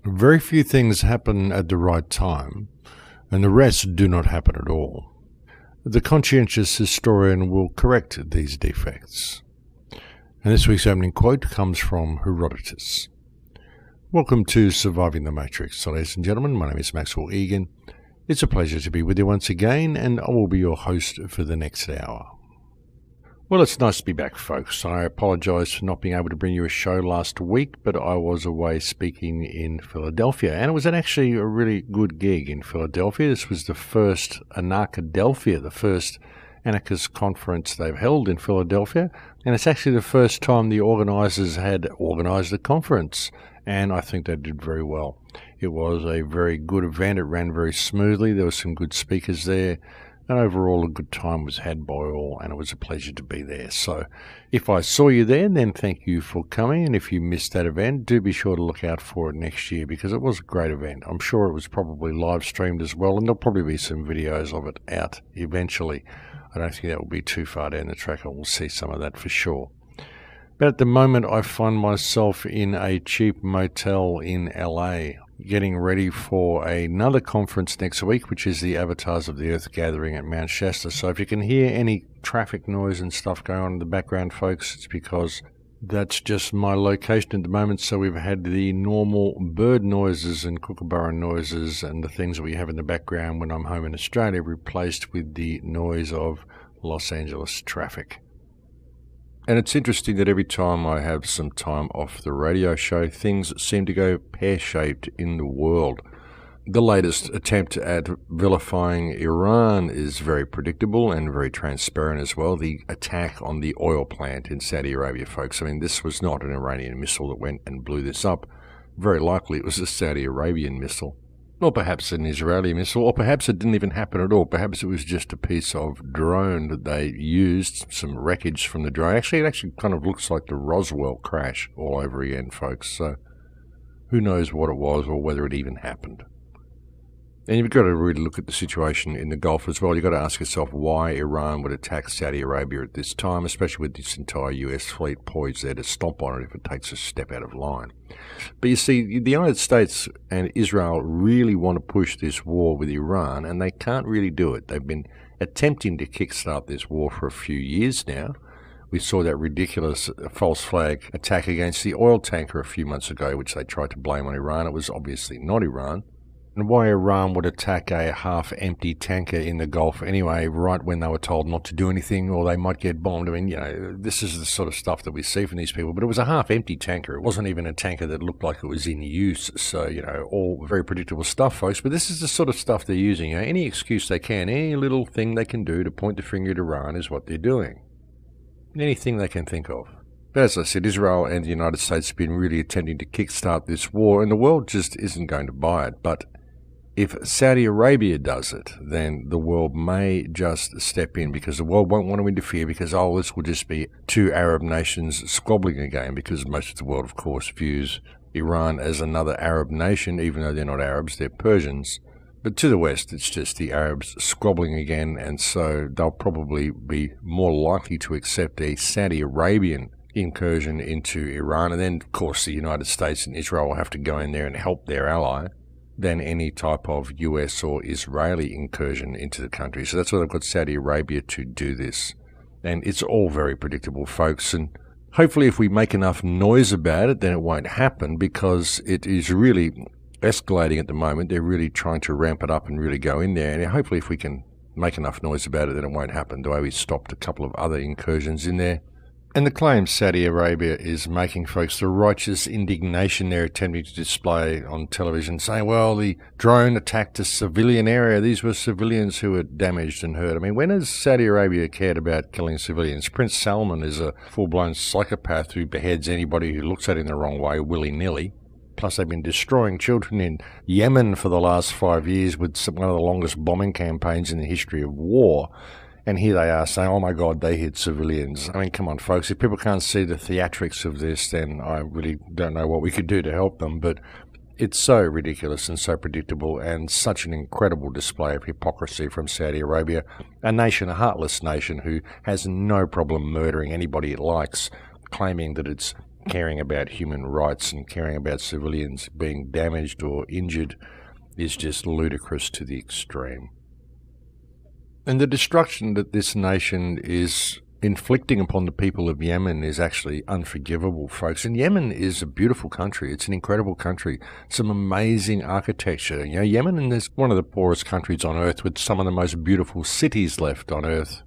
Very few things happen at the right time, and the rest do not happen at all. The conscientious historian will correct these defects. And this week's opening quote comes from Herodotus. Welcome to Surviving the Matrix. So, ladies and gentlemen, my name is Maxwell Egan. It's a pleasure to be with you once again, and I will be your host for the next hour. Well, it's nice to be back, folks. I apologise for not being able to bring you a show last week, but I was away speaking in Philadelphia, and it was actually a really good gig in Philadelphia. This was the first Anarchadelphia, the first anarchist conference they've held in Philadelphia, and it's actually the first time the organisers had organised a conference, and I think they did very well. It was a very good event. It ran very smoothly. There were some good speakers there. And overall, a good time was had by all, and it was a pleasure to be there. So if I saw you there, then thank you for coming. And if you missed that event, do be sure to look out for it next year, because it was a great event. I'm sure it was probably live streamed as well, and there'll probably be some videos of it out eventually. I don't think that will be too far down the track, and we'll see some of that for sure. But at the moment, I find myself in a cheap motel in LA, getting ready for another conference next week, which is the Avatars of the Earth gathering at Mount Shasta. So if you can hear any traffic noise and stuff going on in the background, folks, it's because that's just my location at the moment. So we've had the normal bird noises and kookaburra noises and the things that we have in the background when I'm home in Australia replaced with the noise of Los Angeles traffic. And it's interesting that every time I have some time off the radio show, things seem to go pear-shaped in the world. The latest attempt at vilifying Iran is very predictable and very transparent as well. The attack on the oil plant in Saudi Arabia, folks. I mean, this was not an Iranian missile that went and blew this up. Very likely it was a Saudi Arabian missile. Or perhaps an Israeli missile, or perhaps it didn't even happen at all. Perhaps it was just a piece of drone that they used, some wreckage from the drone. Actually, it actually kind of looks like the Roswell crash all over again, folks. So who knows what it was or whether it even happened. And you've got to really look at the situation in the Gulf as well. You've got to ask yourself why Iran would attack Saudi Arabia at this time, especially with this entire US fleet poised there to stomp on it if it takes a step out of line. But you see, the United States and Israel really want to push this war with Iran, and they can't really do it. They've been attempting to kickstart this war for a few years now. We saw that ridiculous false flag attack against the oil tanker a few months ago, which they tried to blame on Iran. It was obviously not Iran. And why Iran would attack a half-empty tanker in the Gulf anyway, right when they were told not to do anything or they might get bombed. I mean, you know, this is the sort of stuff that we see from these people. But it was a half-empty tanker. It wasn't even a tanker that looked like it was in use. So, you know, all very predictable stuff, folks. But this is the sort of stuff they're using. You know, any excuse they can, any little thing they can do to point the finger at Iran is what they're doing. Anything they can think of. But as I said, Israel and the United States have been really attempting to kickstart this war, and the world just isn't going to buy it. But if Saudi Arabia does it, then the world may just step in, because the world won't want to interfere, because, this will just be two Arab nations squabbling again, because most of the world, of course, views Iran as another Arab nation, even though they're not Arabs, they're Persians. But to the West, it's just the Arabs squabbling again, and so they'll probably be more likely to accept a Saudi Arabian incursion into Iran, and then, of course, the United States and Israel will have to go in there and help their ally, than any type of US or Israeli incursion into the country. So that's why they've got Saudi Arabia to do this. And it's all very predictable, folks. And hopefully if we make enough noise about it, then it won't happen, because it is really escalating at the moment. They're really trying to ramp it up and really go in there. And hopefully if we can make enough noise about it, then it won't happen. The way we stopped a couple of other incursions in there. And the claim Saudi Arabia is making, folks, the righteous indignation they're attempting to display on television, saying, well, the drone attacked a civilian area. These were civilians who were damaged and hurt. I mean, when has Saudi Arabia cared about killing civilians? Prince Salman is a full-blown psychopath who beheads anybody who looks at him the wrong way, willy-nilly. Plus, they've been destroying children in Yemen for the last 5 years with one of the longest bombing campaigns in the history of war. And here they are saying, oh my God, they hit civilians. I mean, come on, folks. If people can't see the theatrics of this, then I really don't know what we could do to help them. But it's so ridiculous and so predictable, and such an incredible display of hypocrisy from Saudi Arabia, a nation, a heartless nation who has no problem murdering anybody it likes, claiming that it's caring about human rights and caring about civilians being damaged or injured is just ludicrous to the extreme. And the destruction that this nation is inflicting upon the people of Yemen is actually unforgivable, folks. And Yemen is a beautiful country. It's an incredible country. Some amazing architecture. You know, Yemen is one of the poorest countries on earth with some of the most beautiful cities left on earth.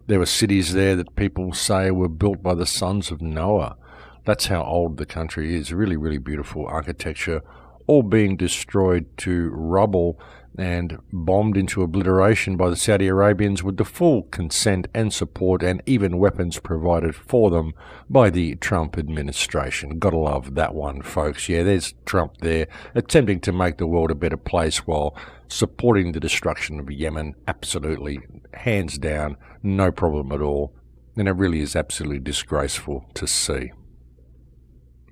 There were cities there that people say were built by the sons of Noah. That's how old the country is. Really, really beautiful architecture, all being destroyed to rubble and bombed into obliteration by the Saudi Arabians with the full consent and support and even weapons provided for them by the Trump administration. Gotta love that one, folks. Yeah, there's Trump there attempting to make the world a better place while supporting the destruction of Yemen. Absolutely, hands down, no problem at all. And it really is absolutely disgraceful to see.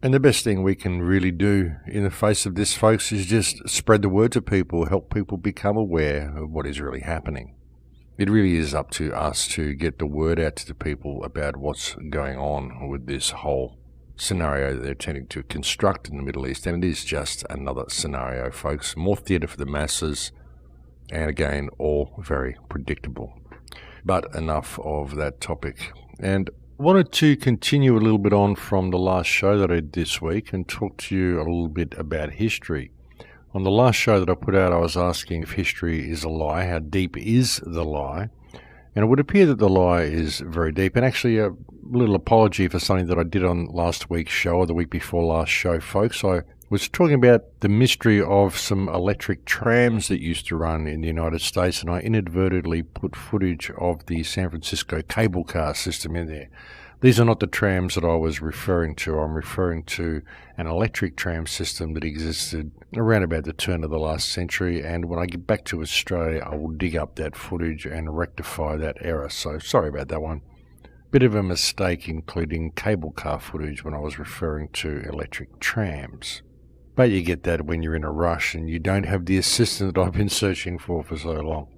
And the best thing we can really do in the face of this, folks, is just spread the word to people, help people become aware of what is really happening. It really is up to us to get the word out to the people about what's going on with this whole scenario that they're tending to construct in the Middle East. And it is just another scenario, folks. More theatre for the masses, and again, all very predictable. But enough of that topic. And wanted to continue a little bit on from the last show that I did this week and talk to you a little bit about history. On the last show that I put out, I was asking if history is a lie, how deep is the lie? And it would appear that the lie is very deep. And actually, a little apology for something that I did on last week's show or the week before last show, folks. I was talking about the mystery of some electric trams that used to run in the United States, and I inadvertently put footage of the San Francisco cable car system in there. These are not the trams that I was referring to. I'm referring to an electric tram system that existed around about the turn of the last century, and when I get back to Australia, I will dig up that footage and rectify that error. So sorry about that one. Bit of a mistake including cable car footage when I was referring to electric trams. But you get that when you're in a rush and you don't have the assistant that I've been searching for so long.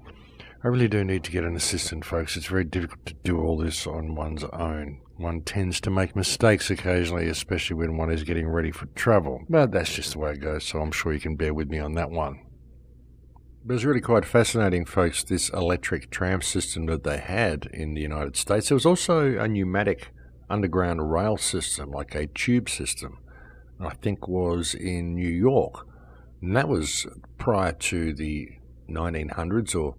I really do need to get an assistant, folks. It's very difficult to do all this on one's own. One tends to make mistakes occasionally, especially when one is getting ready for travel. But that's just the way it goes, so I'm sure you can bear with me on that one. But it's really quite fascinating, folks, this electric tram system that they had in the United States. There was also a pneumatic underground rail system, like a tube system, I think was in New York. And that was prior to the 1900s, or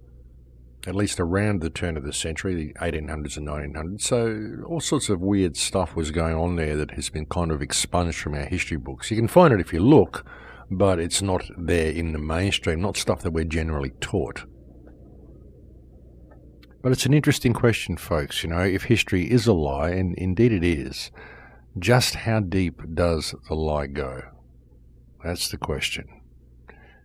at least around the turn of the century, the 1800s and 1900s. So all sorts of weird stuff was going on there that has been kind of expunged from our history books. You can find it if you look, but it's not there in the mainstream, not stuff that we're generally taught. But it's an interesting question, folks. You know, if history is a lie, and indeed it is, just how deep does the lie go? That's the question.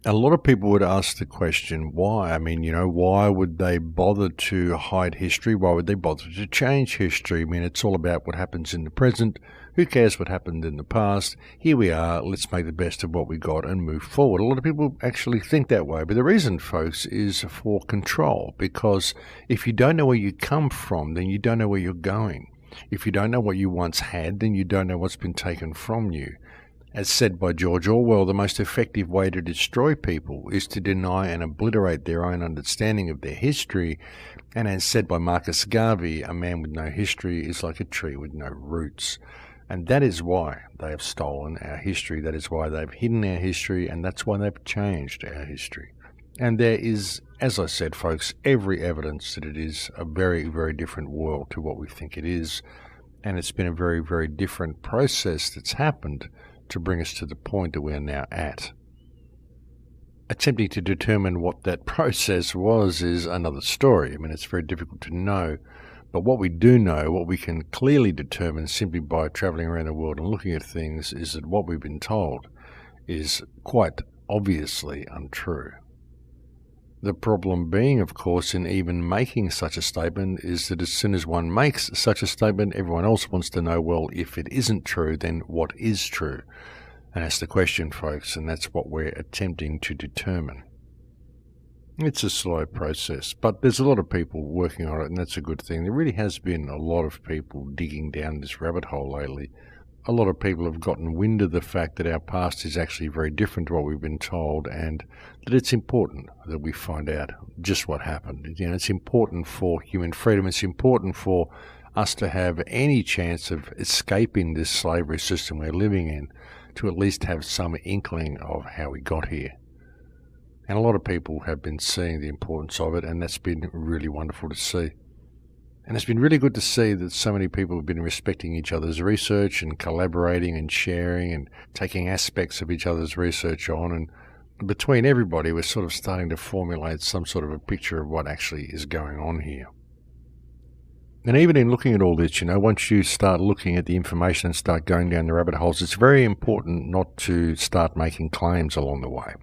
A lot of people would ask the question, why? I mean, you know, why would they bother to hide history? Why would they bother to change history? I mean, it's all about what happens in the present. Who cares what happened in the past? Here we are. Let's make the best of what we got and move forward. A lot of people actually think that way. But the reason, folks, is for control. Because if you don't know where you come from, then you don't know where you're going. If you don't know what you once had, then you don't know what's been taken from you. As said by George Orwell, the most effective way to destroy people is to deny and obliterate their own understanding of their history. And as said by Marcus Garvey, a man with no history is like a tree with no roots. And that is why they have stolen our history. That is why they've hidden our history, and that's why they've changed our history. And there is, as I said, folks, every evidence that it is a very, very different world to what we think it is. And it's been a very, very different process that's happened to bring us to the point that we are now at. Attempting to determine what that process was is another story. I mean, it's very difficult to know. But what we do know, what we can clearly determine simply by travelling around the world and looking at things, is that what we've been told is quite obviously untrue. The problem being, of course, in even making such a statement is that as soon as one makes such a statement, everyone else wants to know, well, if it isn't true, then what is true? And that's the question, folks, and that's what we're attempting to determine. It's a slow process, but there's a lot of people working on it, and that's a good thing. There really has been a lot of people digging down this rabbit hole lately. a lot of people have gotten wind of the fact that our past is actually very different to what we've been told, and that it's important that we find out just what happened. You know, it's important for human freedom. It's important for us to have any chance of escaping this slavery system we're living in, to at least have some inkling of how we got here. And a lot of people have been seeing the importance of it, and that's been really wonderful to see. And it's been really good to see that so many people have been respecting each other's research and collaborating and sharing and taking aspects of each other's research on. And between everybody, we're sort of starting to formulate some sort of a picture of what actually is going on here. And even in looking at all this, you know, once you start looking at the information and start going down the rabbit holes, it's very important not to start making claims along the way.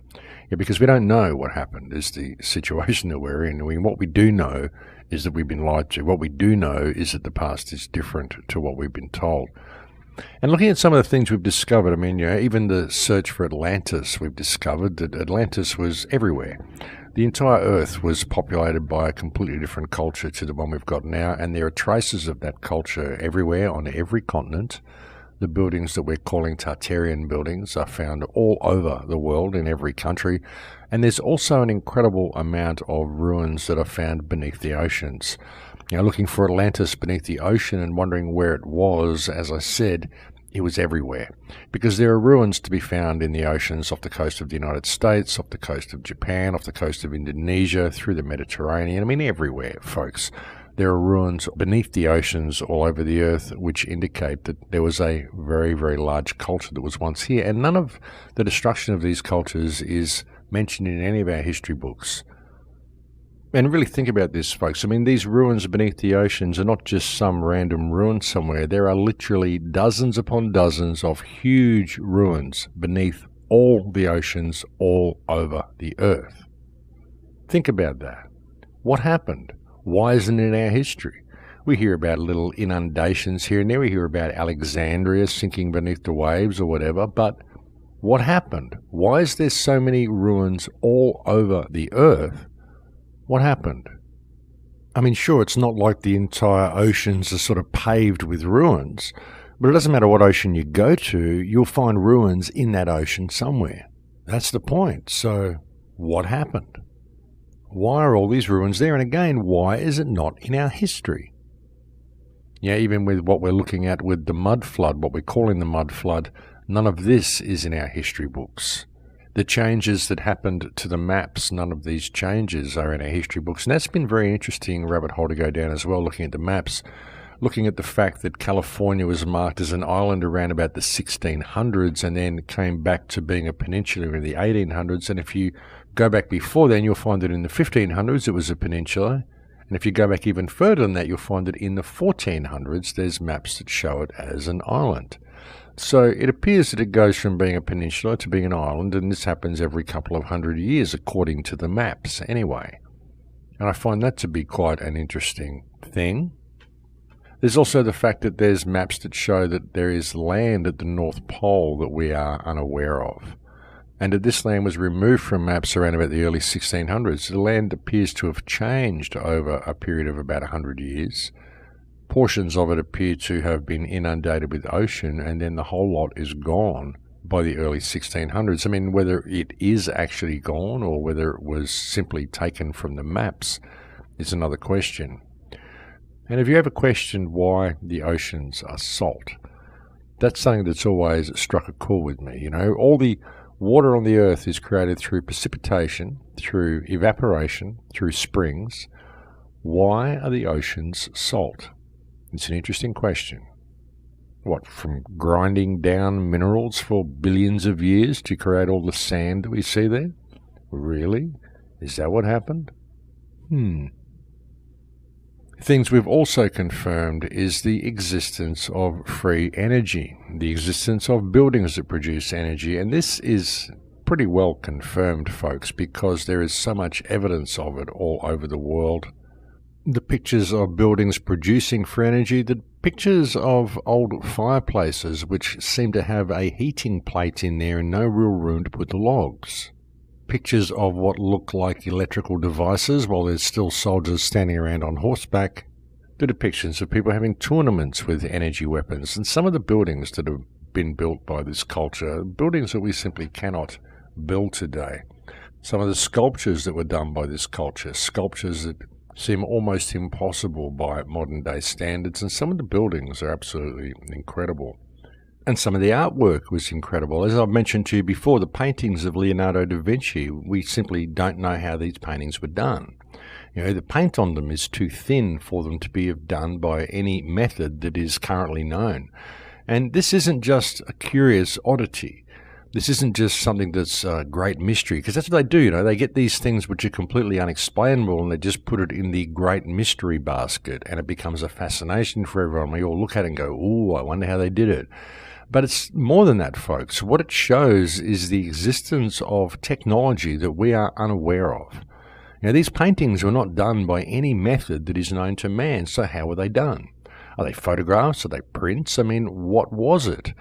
Yeah, because we don't know what happened is the situation that we're in. I mean, what we do know is that we've been lied to. What we do know is that the past is different to what we've been told. And looking at some of the things we've discovered, I mean, you know, even the search for Atlantis, we've discovered that Atlantis was everywhere. The entire Earth was populated by a completely different culture to the one we've got now, and there are traces of that culture everywhere on every continent. The buildings that we're calling Tartarian buildings are found all over the world in every country, and there's also an incredible amount of ruins that are found beneath the oceans. You know, looking for Atlantis beneath the ocean and wondering where it was, as I said, it was everywhere, because there are ruins to be found in the oceans off the coast of the United States, off the coast of Japan, off the coast of Indonesia, through the Mediterranean. I mean, everywhere, folks. There are ruins beneath the oceans all over the earth which indicate that there was a very, very large culture that was once here. And none of the destruction of these cultures is mentioned in any of our history books. And really think about this, folks. I mean, these ruins beneath the oceans are not just some random ruin somewhere. There are literally dozens upon dozens of huge ruins beneath all the oceans all over the earth. Think about that. What happened? Why isn't it in our history? We hear about little inundations here and there. We hear about Alexandria sinking beneath the waves or whatever. But what happened? Why is there so many ruins all over the earth? What happened? I mean, sure, it's not like the entire oceans are sort of paved with ruins, but it doesn't matter what ocean you go to, you'll find ruins in that ocean somewhere. That's the point. So, what happened? Why are all these ruins there? And again, why is it not in our history? Yeah, even with what we're looking at with the mud flood, what we're calling the mud flood, none of this is in our history books. The changes that happened to the maps, none of these changes are in our history books. And that's been very interesting rabbit hole to go down as well, looking at the maps, looking at the fact that California was marked as an island around about the 1600s and then came back to being a peninsula in the 1800s. And if you go back before then, you'll find that in the 1500s it was a peninsula. And if you go back even further than that, you'll find that in the 1400s there's maps that show it as an island. So it appears that it goes from being a peninsula to being an island, and this happens every couple of hundred years according to the maps anyway. And I find that to be quite an interesting thing. There's also the fact that there's maps that show that there is land at the North Pole that we are unaware of. And that this land was removed from maps around about the early 1600s. The land appears to have changed over a period of about 100 years. Portions of it appear to have been inundated with ocean, and then the whole lot is gone by the early 1600s. I mean, whether it is actually gone or whether it was simply taken from the maps is another question. And have you ever questioned why the oceans are salt? That's something that's always struck a chord with me. You know, all the water on the earth is created through precipitation, through evaporation, through springs. Why are the oceans salt? It's an interesting question. What, from grinding down minerals for billions of years to create all the sand that we see there? Really? Is that what happened? Things we've also confirmed is the existence of free energy, the existence of buildings that produce energy, and this is pretty well confirmed, folks, because there is so much evidence of it all over the world. The pictures of buildings producing free energy, the pictures of old fireplaces which seem to have a heating plate in there and no real room to put the logs. Pictures of what look like electrical devices while there's still soldiers standing around on horseback. The depictions of people having tournaments with energy weapons, and some of the buildings that have been built by this culture, buildings that we simply cannot build today. Some of the sculptures that were done by this culture, sculptures that seem almost impossible by modern day standards, and some of the buildings are absolutely incredible. And some of the artwork was incredible. As I've mentioned to you before, the paintings of Leonardo da Vinci, we simply don't know how these paintings were done. The paint on them is too thin for them to be done by any method that is currently known. And this isn't just a curious oddity. This isn't just something that's a great mystery, because that's what they do. They get these things which are completely unexplainable and they just put it in the great mystery basket, and it becomes a fascination for everyone. We all look at it and go, "Ooh, I wonder how they did it." But it's more than that, folks. What it shows is the existence of technology that we are unaware of. These paintings were not done by any method that is known to man, so how were they done? Are they photographs? Are they prints? What was it?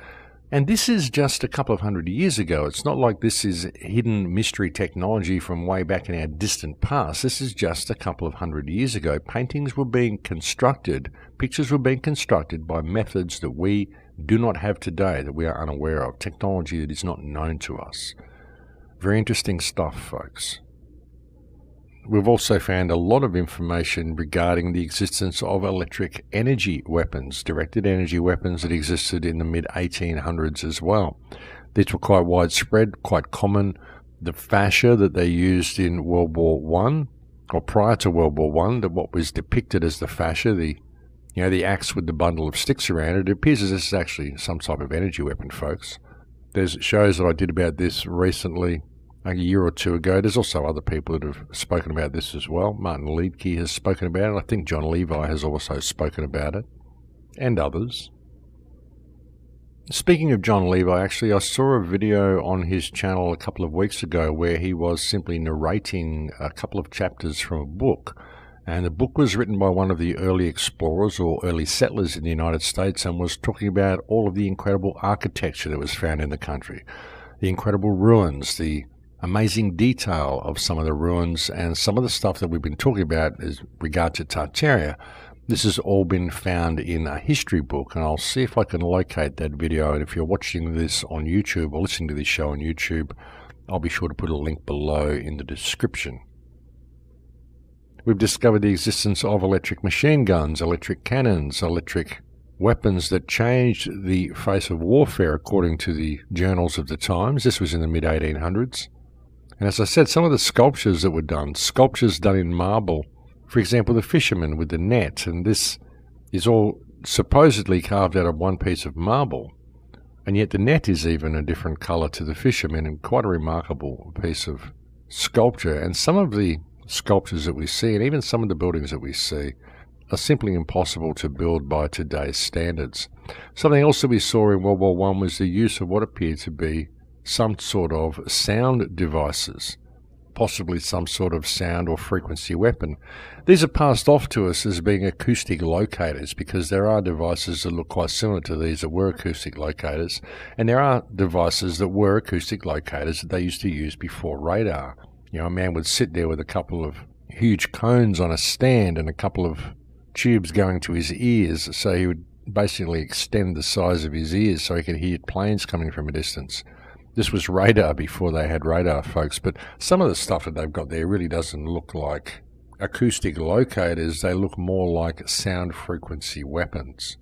And this is just a couple of hundred years ago. It's not like this is hidden mystery technology from way back in our distant past. This is just a couple of hundred years ago. Paintings were being constructed, pictures were being constructed by methods that we do not have today, that we are unaware of, technology that is not known to us. Very interesting stuff, folks. We've also found a lot of information regarding the existence of electric energy weapons, directed energy weapons that existed in the mid-1800s as well. These were quite widespread, quite common. The fascia that they used in World War I, or prior to World War I, that what was depicted as the fascia, the axe with the bundle of sticks around it, appears as this is actually some type of energy weapon, folks. There's shows that I did about this recently, a year or two ago. There's also other people that have spoken about this as well. Martin Liedtke has spoken about it. I think John Levi has also spoken about it, and others. Speaking of John Levi, actually, I saw a video on his channel a couple of weeks ago where he was simply narrating a couple of chapters from a book. And the book was written by one of the early explorers or early settlers in the United States, and was talking about all of the incredible architecture that was found in the country, the incredible ruins, the amazing detail of some of the ruins, and some of the stuff that we've been talking about as regard to Tartaria. This has all been found in a history book, and I'll see if I can locate that video. And if you're watching this on YouTube or listening to this show on YouTube, I'll be sure to put a link below in the description. We've discovered the existence of electric machine guns, electric cannons, electric weapons that changed the face of warfare according to the journals of the times. This was in the mid-1800s. And as I said, some of the sculptures that were done, sculptures done in marble, for example, the fisherman with the net, and this is all supposedly carved out of one piece of marble, and yet the net is even a different colour to the fisherman, and quite a remarkable piece of sculpture. And some of the sculptures that we see, and even some of the buildings that we see, are simply impossible to build by today's standards. Something else that we saw in World War I was the use of what appeared to be some sort of sound devices, possibly some sort of sound or frequency weapon. These are passed off to us as being acoustic locators, because there are devices that look quite similar to these that were acoustic locators, and there are devices that were acoustic locators that they used to use before radar. A man would sit there with a couple of huge cones on a stand and a couple of tubes going to his ears, so he would basically extend the size of his ears so he could hear planes coming from a distance. This was radar before they had radar, folks, but some of the stuff that they've got there really doesn't look like acoustic locators. They look more like sound frequency weapons.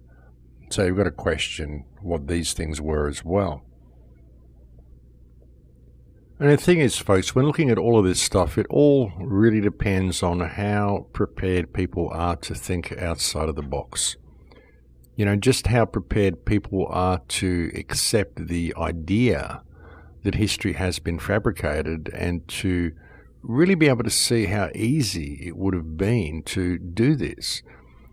So you've got to question what these things were as well. And the thing is, folks, when looking at all of this stuff, it all really depends on how prepared people are to think outside of the box. Just how prepared people are to accept the idea that history has been fabricated, and to really be able to see how easy it would have been to do this.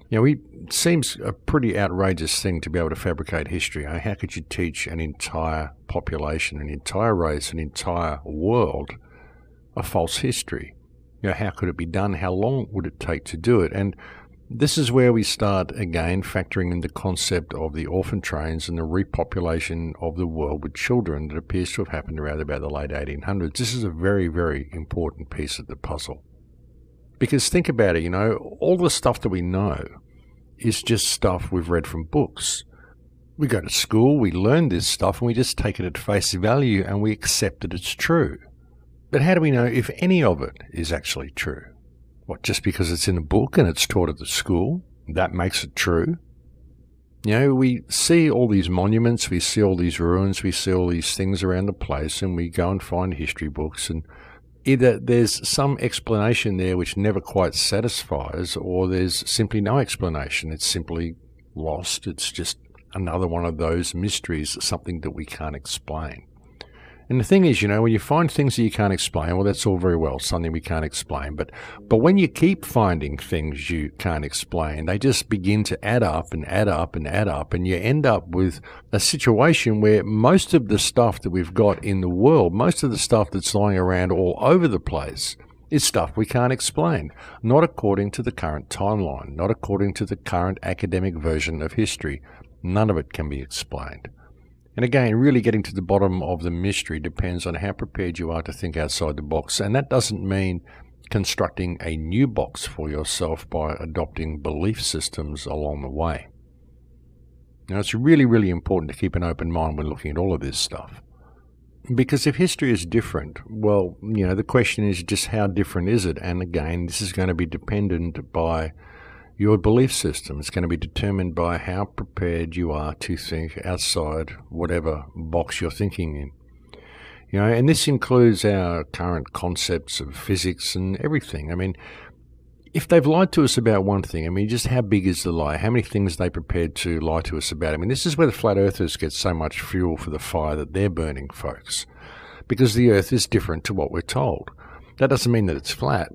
It seems a pretty outrageous thing to be able to fabricate history. How could you teach an entire population, an entire race, an entire world a false history? How could it be done? How long would it take to do it? And this is where we start again factoring in the concept of the orphan trains and the repopulation of the world with children that appears to have happened around about the late 1800s. This is a very, very important piece of the puzzle. Because think about it, all the stuff that we know is just stuff we've read from books. We go to school, we learn this stuff, and we just take it at face value and we accept that it's true. But how do we know if any of it is actually true? What, just because it's in a book and it's taught at the school, that makes it true? You know, we see all these monuments, we see all these ruins, we see all these things around the place, and we go and find history books, and either there's some explanation there which never quite satisfies, or there's simply no explanation. It's simply lost. It's just another one of those mysteries, something that we can't explain. And the thing is, you know, when you find things that you can't explain, well, that's all very well, something we can't explain. But when you keep finding things you can't explain, they just begin to add up and add up and add up, and you end up with a situation where most of the stuff that we've got in the world, most of the stuff that's lying around all over the place, is stuff we can't explain, not according to the current timeline, not according to the current academic version of history. None of it can be explained. And again, really getting to the bottom of the mystery depends on how prepared you are to think outside the box. And that doesn't mean constructing a new box for yourself by adopting belief systems along the way. Now, it's really, really important to keep an open mind when looking at all of this stuff. Because if history is different, well, you know, the question is just how different is it? And again, this is going to be dependent by your belief system. It's going to be determined by how prepared you are to think outside whatever box you're thinking in. You know, and this includes our current concepts of physics and everything. I mean, if they've lied to us about one thing, I mean, just how big is the lie? How many things are they prepared to lie to us about? I mean, this is where the flat earthers get so much fuel for the fire that they're burning, folks. Because the earth is different to what we're told. That doesn't mean that it's flat,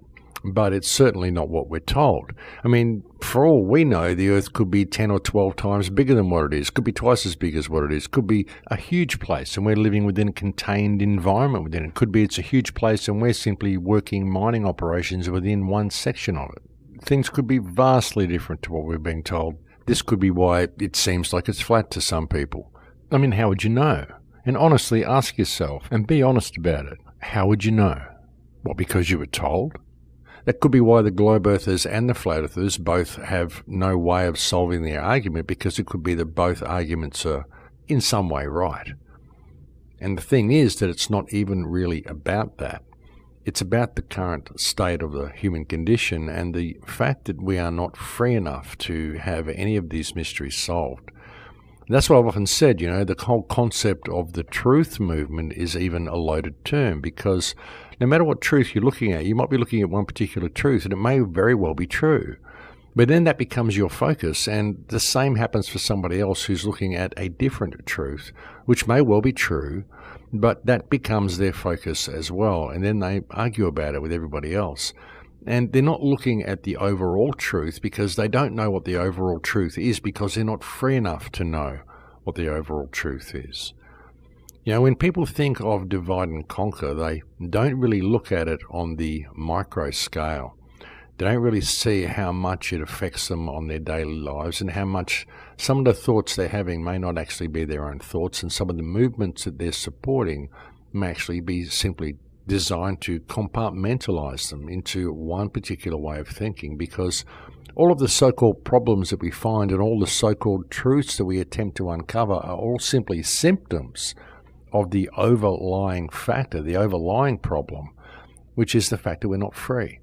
but it's certainly not what we're told. I mean, for all we know, the Earth could be 10 or 12 times bigger than what it is, could be twice as big as what it is, could be a huge place and we're living within a contained environment within it. Could be it's a huge place and we're simply working mining operations within one section of it. Things could be vastly different to what we're being told. This could be why it seems like it's flat to some people. I mean, how would you know? And honestly, ask yourself and be honest about it. How would you know? What, because you were told? That could be why the globe earthers and the flat earthers both have no way of solving their argument, because it could be that both arguments are in some way right. And the thing is that it's not even really about that. It's about the current state of the human condition and the fact that we are not free enough to have any of these mysteries solved. That's what I've often said, you know, the whole concept of the truth movement is even a loaded term, because no matter what truth you're looking at, you might be looking at one particular truth and it may very well be true. But then that becomes your focus, and the same happens for somebody else who's looking at a different truth, which may well be true, but that becomes their focus as well. And then they argue about it with everybody else. And they're not looking at the overall truth because they don't know what the overall truth is, because they're not free enough to know what the overall truth is. You know, when people think of divide and conquer, they don't really look at it on the micro scale. They don't really see how much it affects them on their daily lives and how much some of the thoughts they're having may not actually be their own thoughts, and some of the movements that they're supporting may actually be simply designed to compartmentalize them into one particular way of thinking, because all of the so-called problems that we find and all the so-called truths that we attempt to uncover are all simply symptoms of the overlying factor, the overlying problem, which is the fact that we're not free.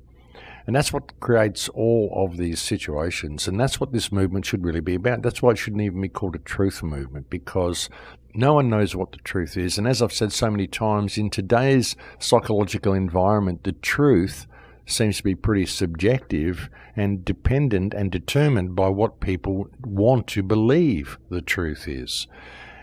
And that's what creates all of these situations, and that's what this movement should really be about. That's why it shouldn't even be called a truth movement, because no one knows what the truth is. And as I've said so many times, in today's psychological environment, the truth seems to be pretty subjective and dependent and determined by what people want to believe the truth is.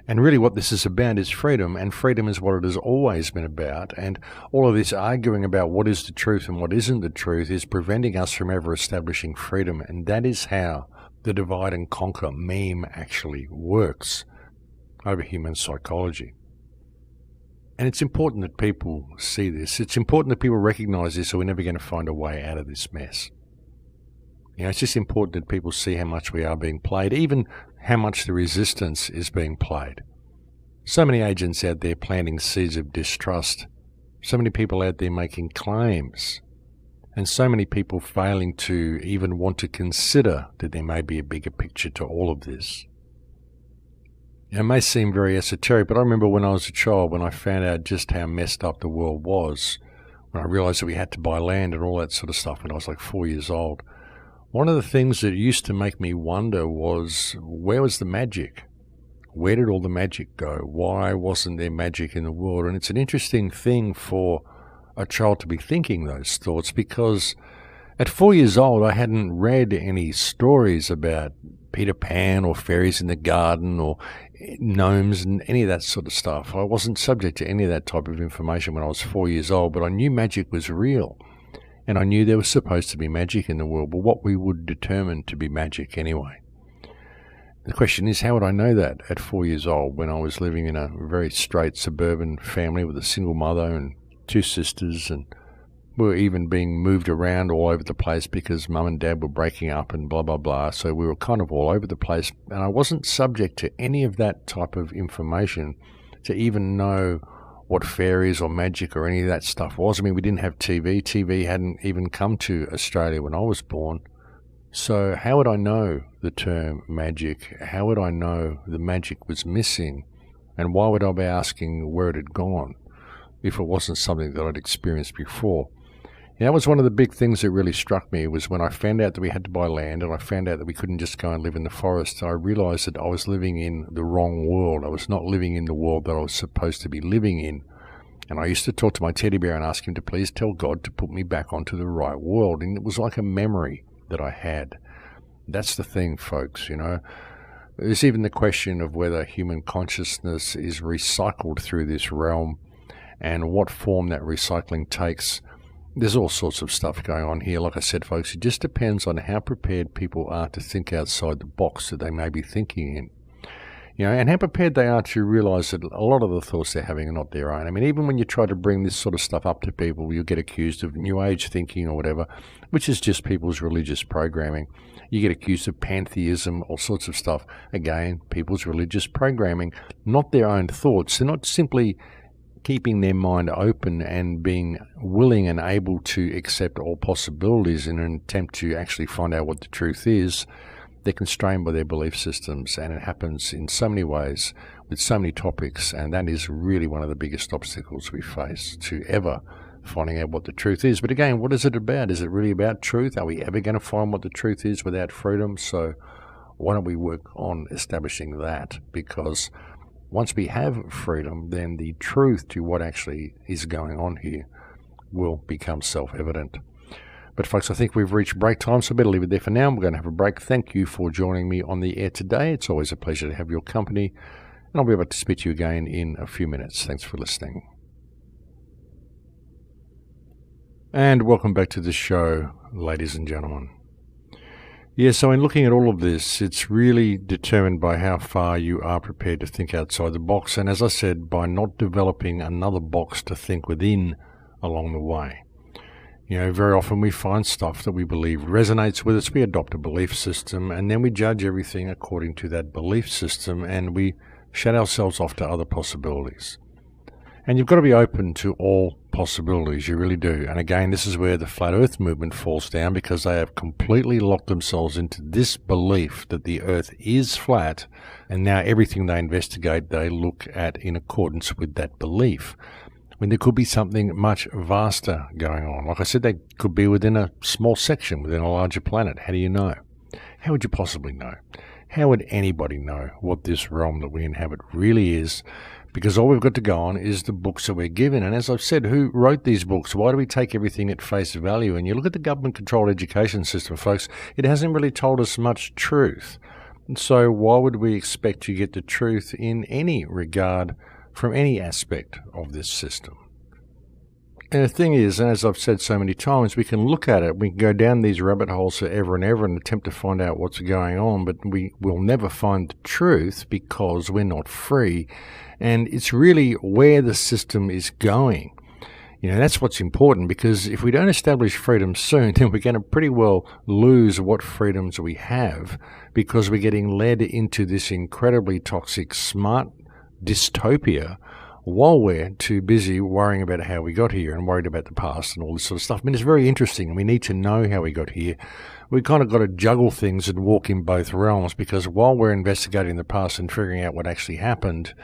And really what this is about is freedom, and freedom is what it has always been about. And all of this arguing about what is the truth and what isn't the truth is preventing us from ever establishing freedom. And that is how the divide and conquer meme actually works over human psychology. And it's important that people see this. It's important that people recognize this, or we're never going to find a way out of this mess. You know, it's just important that people see how much we are being played, even how much the resistance is being played. So many agents out there planting seeds of distrust, so many people out there making claims, and so many people failing to even want to consider that there may be a bigger picture to all of this. It may seem very esoteric, but I remember when I was a child, when I found out just how messed up the world was, when I realized that we had to buy land and all that sort of stuff when I was like 4 years old. One of the things that used to make me wonder was, where was the magic? Where did all the magic go? Why wasn't there magic in the world? And it's an interesting thing for a child to be thinking those thoughts, because at 4 years old, I hadn't read any stories about Peter Pan or fairies in the garden or gnomes and any of that sort of stuff. I wasn't subject to any of that type of information when I was 4 years old, but I knew magic was real. And I knew there was supposed to be magic in the world, but what we would determine to be magic anyway. The question is, how would I know that at 4 years old when I was living in a very straight suburban family with a single mother and 2 sisters, and we were even being moved around all over the place because mum and dad were breaking up and blah, blah, blah. So we were kind of all over the place, and I wasn't subject to any of that type of information to even know what fairies or magic or any of that stuff was. I mean, we didn't have TV. TV hadn't even come to Australia when I was born. So how would I know the term magic? How would I know the magic was missing? And why would I be asking where it had gone if it wasn't something that I'd experienced before? That was one of the big things that really struck me, was when I found out that we had to buy land and I found out that we couldn't just go and live in the forest. I realized that I was living in the wrong world. I was not living in the world that I was supposed to be living in. And I used to talk to my teddy bear and ask him to please tell God to put me back onto the right world. And it was like a memory that I had. That's the thing, folks, you know. There's even the question of whether human consciousness is recycled through this realm and what form that recycling takes. There's all sorts of stuff going on here. Like I said, folks, it just depends on how prepared people are to think outside the box that they may be thinking in. You know, and how prepared they are to realize that a lot of the thoughts they're having are not their own. I mean, even when you try to bring this sort of stuff up to people, you'll get accused of New Age thinking or whatever, which is just people's religious programming. You get accused of pantheism, all sorts of stuff. Again, people's religious programming, not their own thoughts. They're not simply keeping their mind open and being willing and able to accept all possibilities in an attempt to actually find out what the truth is. They're constrained by their belief systems, and it happens in so many ways with so many topics, and that is really one of the biggest obstacles we face to ever finding out what the truth is. But again, what is it about? Is it really about truth? Are we ever going to find what the truth is without freedom? So why don't we work on establishing that? Because once we have freedom, then the truth to what actually is going on here will become self-evident. But folks, I think we've reached break time, so I better leave it there for now. We're going to have a break. Thank you for joining me on the air today. It's always a pleasure to have your company, and I'll be able to speak to you again in a few minutes. Thanks for listening. And welcome back to the show, ladies and gentlemen. Yeah, so in looking at all of this, it's really determined by how far you are prepared to think outside the box, and as I said, by not developing another box to think within along the way. You know, very often we find stuff that we believe resonates with us, we adopt a belief system, and then we judge everything according to that belief system, and we shut ourselves off to other possibilities. And you've got to be open to all possibilities, you really do. And again, this is where the Flat Earth movement falls down, because they have completely locked themselves into this belief that the Earth is flat, and now everything they investigate, they look at in accordance with that belief, when there could be something much vaster going on. Like I said, they could be within a small section, within a larger planet. How do you know? How would you possibly know? How would anybody know what this realm that we inhabit really is? Because all we've got to go on is the books that we're given. And as I've said, who wrote these books? Why do we take everything at face value? And you look at the government-controlled education system, folks, it hasn't really told us much truth. And so why would we expect to get the truth in any regard from any aspect of this system? And the thing is, and as I've said so many times, we can look at it, we can go down these rabbit holes forever and ever and attempt to find out what's going on, but we will never find the truth because we're not free. And it's really where the system is going. You know, that's what's important, because if we don't establish freedom soon, then we're going to pretty well lose what freedoms we have, because we're getting led into this incredibly toxic, smart dystopia while we're too busy worrying about how we got here and worried about the past and all this sort of stuff. I mean, it's very interesting, and we need to know how we got here. We've kind of got to juggle things and walk in both realms, because while we're investigating the past and figuring out what actually happened,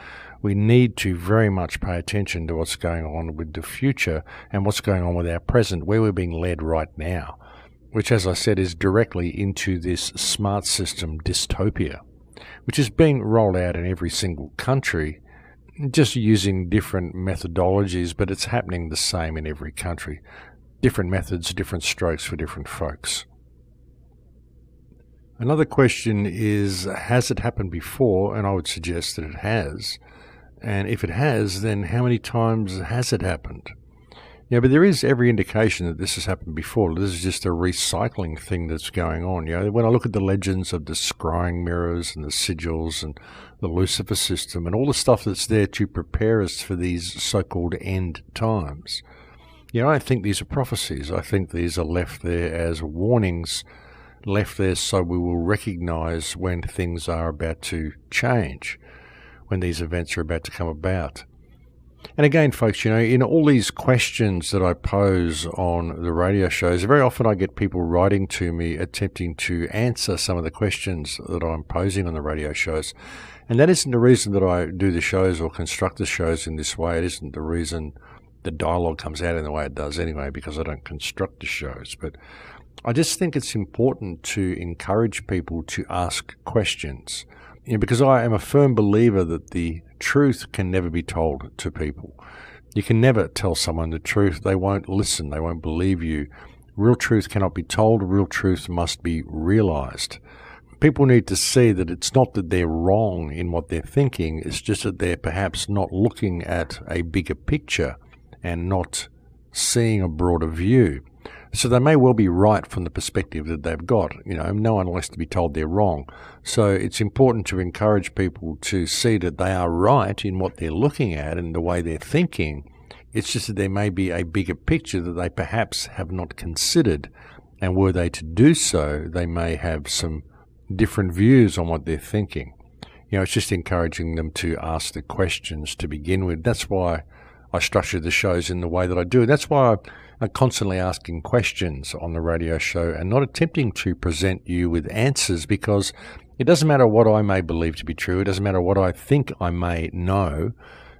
we need to very much pay attention to what's going on with the future and what's going on with our present, where we're being led right now, which, as I said, is directly into this smart system dystopia, which is being rolled out in every single country, just using different methodologies, but it's happening the same in every country. Different methods, different strokes for different folks. Another question is, has it happened before? And I would suggest that it has. And if it has, then how many times has it happened? Yeah, but there is every indication that this has happened before. This is just a recycling thing that's going on. You know, when I look at the legends of the scrying mirrors and the sigils and the Lucifer system and all the stuff that's there to prepare us for these so-called end times, you know, I think these are prophecies. I think these are left there as warnings, left there so we will recognize when things are about to change, when these events are about to come about. And again, folks, you know, in all these questions that I pose on the radio shows, very often I get people writing to me attempting to answer some of the questions that I'm posing on the radio shows. And that isn't the reason that I do the shows or construct the shows in this way. It isn't the reason the dialogue comes out in the way it does anyway, because I don't construct the shows. But I just think it's important to encourage people to ask questions. You know, because I am a firm believer that the truth can never be told to people. You can never tell someone the truth. They won't listen. They won't believe you. Real truth cannot be told. Real truth must be realized. People need to see that it's not that they're wrong in what they're thinking. It's just that they're perhaps not looking at a bigger picture and not seeing a broader view. So they may well be right from the perspective that they've got. You know, no one likes to be told they're wrong. So it's important to encourage people to see that they are right in what they're looking at and the way they're thinking. It's just that there may be a bigger picture that they perhaps have not considered. And were they to do so, they may have some different views on what they're thinking. You know, it's just encouraging them to ask the questions to begin with. That's why I structure the shows in the way that I do. That's why I'm constantly asking questions on the radio show and not attempting to present you with answers, because it doesn't matter what I may believe to be true. It doesn't matter what I think I may know,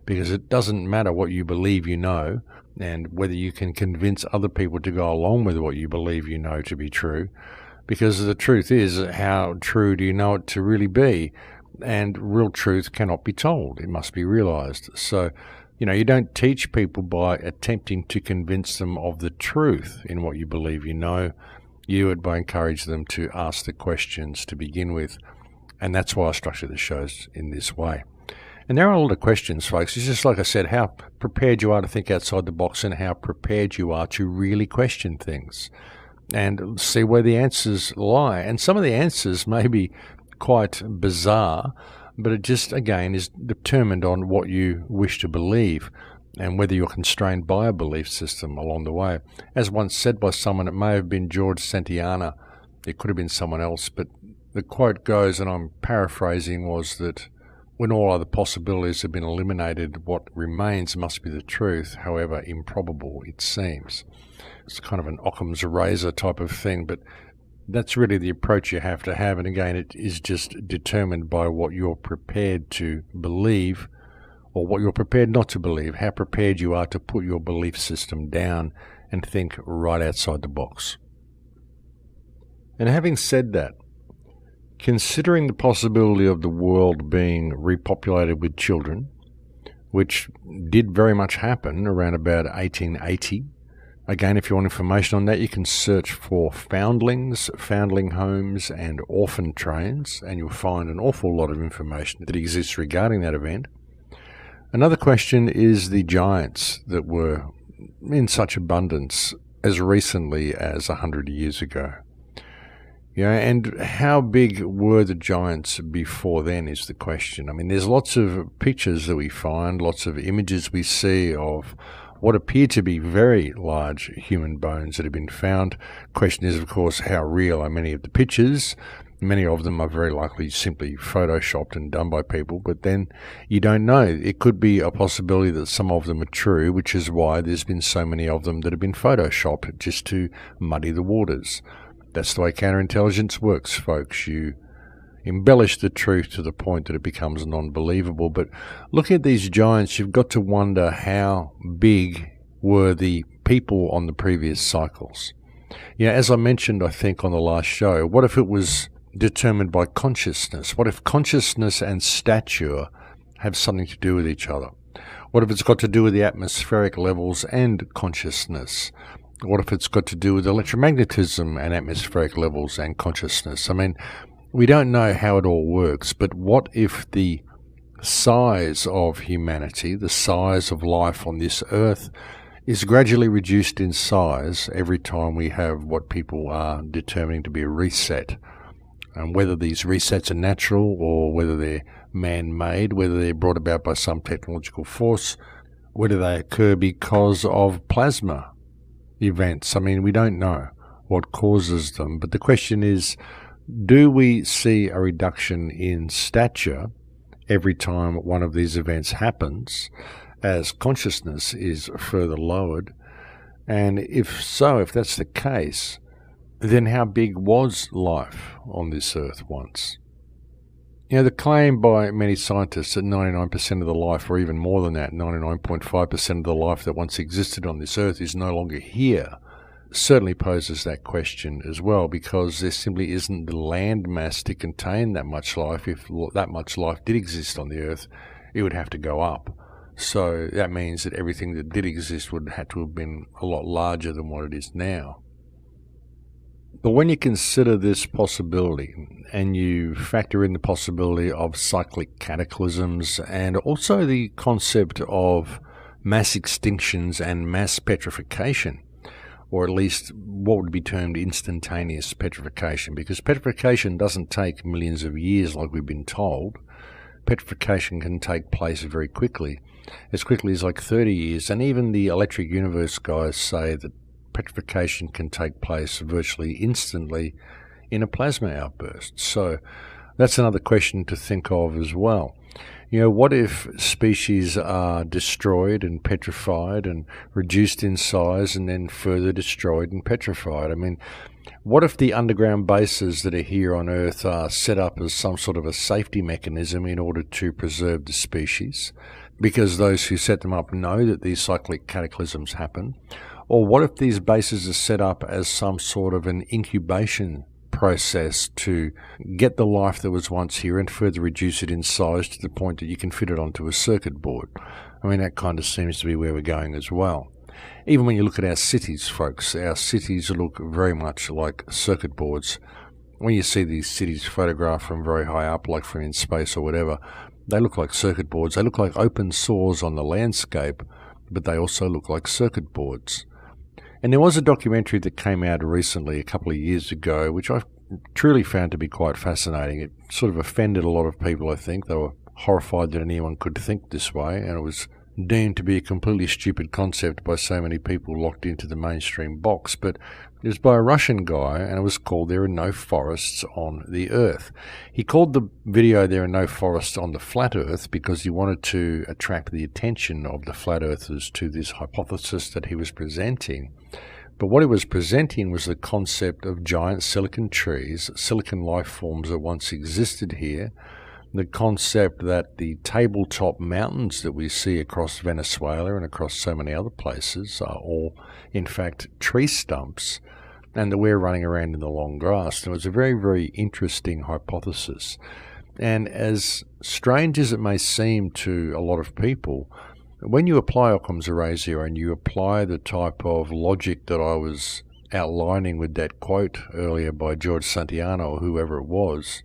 because it doesn't matter what you believe you know and whether you can convince other people to go along with what you believe you know to be true. Because the truth is, how true do you know it to really be? And real truth cannot be told. It must be realized. So, you know, you don't teach people by attempting to convince them of the truth in what you believe you know. You would by encourage them to ask the questions to begin with. And that's why I structure the shows in this way. And there are a lot of questions, folks. It's just like I said, how prepared you are to think outside the box and how prepared you are to really question things and see where the answers lie. And some of the answers may be quite bizarre, but it just, again, is determined on what you wish to believe and whether you're constrained by a belief system along the way. As once said by someone, it may have been George Santayana, it could have been someone else, but the quote goes, and I'm paraphrasing, was that when all other possibilities have been eliminated, what remains must be the truth, however improbable it seems. It's kind of an Occam's razor type of thing, but that's really the approach you have to have. And again, it is just determined by what you're prepared to believe or what you're prepared not to believe, how prepared you are to put your belief system down and think right outside the box. And having said that, considering the possibility of the world being repopulated with children, which did very much happen around about 1880, again, if you want information on that, you can search for foundlings, foundling homes, and orphan trains, and you'll find an awful lot of information that exists regarding that event. Another question is the giants that were in such abundance as recently as 100 years ago. You know, and how big were the giants before then is the question. I mean, there's lots of pictures that we find, lots of images we see of what appear to be very large human bones that have been found. Question is, of course, how real are many of the pictures? Many of them are very likely simply photoshopped and done by people, but then you don't know. It could be a possibility that some of them are true, which is why there's been so many of them that have been photoshopped just to muddy the waters. That's the way counterintelligence works, folks. You embellish the truth to the point that it becomes non-believable. But looking at these giants, you've got to wonder how big were the people on the previous cycles. As I mentioned, I think, on the last show, what if it was determined by consciousness? What if consciousness and stature have something to do with each other? What if it's got to do with the atmospheric levels and consciousness? What if it's got to do with electromagnetism and atmospheric levels and consciousness? I mean, we don't know how it all works, but what if the size of humanity, the size of life on this earth, is gradually reduced in size every time we have what people are determining to be a reset? And whether these resets are natural or whether they're man-made, whether they're brought about by some technological force, whether they occur because of plasma events. I mean, we don't know what causes them, but the question is, do we see a reduction in stature every time one of these events happens as consciousness is further lowered? And if so, if that's the case, then how big was life on this earth once? The claim by many scientists that 99% of the life, or even more than that, 99.5% of the life that once existed on this earth is no longer here, certainly poses that question as well, because there simply isn't the land mass to contain that much life. If that much life did exist on the earth, it would have to go up. So that means that everything that did exist would have to have been a lot larger than what it is now. But when you consider this possibility, and you factor in the possibility of cyclic cataclysms, and also the concept of mass extinctions and mass petrification, or at least what would be termed instantaneous petrification, because petrification doesn't take millions of years like we've been told. Petrification can take place very quickly, as quickly as like 30 years, and even the Electric Universe guys say that petrification can take place virtually instantly in a plasma outburst. So that's another question to think of as well. What if species are destroyed and petrified and reduced in size and then further destroyed and petrified? I mean, what if the underground bases that are here on Earth are set up as some sort of a safety mechanism in order to preserve the species, because those who set them up know that these cyclic cataclysms happen? Or what if these bases are set up as some sort of an incubation process to get the life that was once here and further reduce it in size to the point that you can fit it onto a circuit board? I mean, that kind of seems to be where we're going as well. Even when you look at our cities, folks, our cities look very much like circuit boards. When you see these cities photographed from very high up, like from in space or whatever, they look like circuit boards. They look like open sores on the landscape, but they also look like circuit boards. And there was a documentary that came out recently, a couple of years ago, which I truly found to be quite fascinating. It sort of offended a lot of people, I think. They were horrified that anyone could think this way, and it was deemed to be a completely stupid concept by so many people locked into the mainstream box. But it was by a Russian guy, and it was called There Are No Forests on the Earth. He called the video There Are No Forests on the Flat Earth because he wanted to attract the attention of the flat earthers to this hypothesis that he was presenting. But what he was presenting was the concept of giant silicon trees, silicon life forms that once existed here, the concept that the tabletop mountains that we see across Venezuela and across so many other places are all, in fact, tree stumps, and that we're running around in the long grass. And it was a very, very interesting hypothesis. And as strange as it may seem to a lot of people, when you apply Occam's razor and you apply the type of logic that I was outlining with that quote earlier by George Santayana or whoever it was,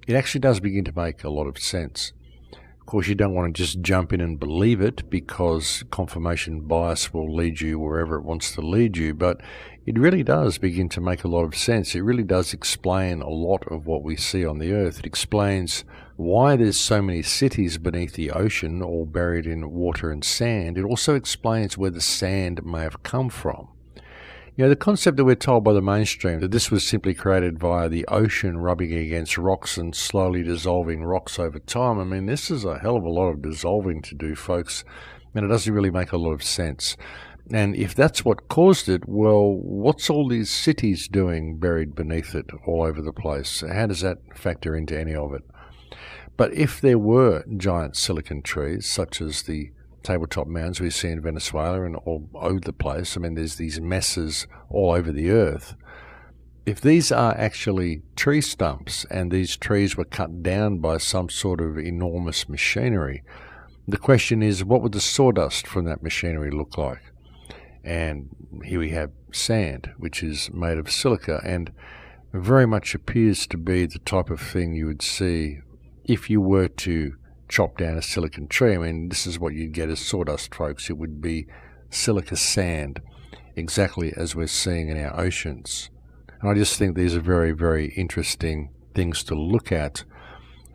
it actually does begin to make a lot of sense. Of course, you don't want to just jump in and believe it, because confirmation bias will lead you wherever it wants to lead you, but it really does begin to make a lot of sense. It really does explain a lot of what we see on the Earth. It explains why there's so many cities beneath the ocean, all buried in water and sand. It also explains where the sand may have come from. The concept that we're told by the mainstream that this was simply created via the ocean rubbing against rocks and slowly dissolving rocks over time, I mean, this is a hell of a lot of dissolving to do, folks, and it doesn't really make a lot of sense. And if that's what caused it, well, what's all these cities doing buried beneath it all over the place? How does that factor into any of it? But if there were giant silicon trees, such as the tabletop mounds we see in Venezuela and all over the place, I mean, there's these messes all over the earth. If these are actually tree stumps and these trees were cut down by some sort of enormous machinery, the question is, what would the sawdust from that machinery look like? And here we have sand, which is made of silica, and very much appears to be the type of thing you would see if you were to chop down a silicon tree. I mean, this is what you'd get as sawdust, folks. It would be silica sand, exactly as we're seeing in our oceans. And I just think these are very, very interesting things to look at.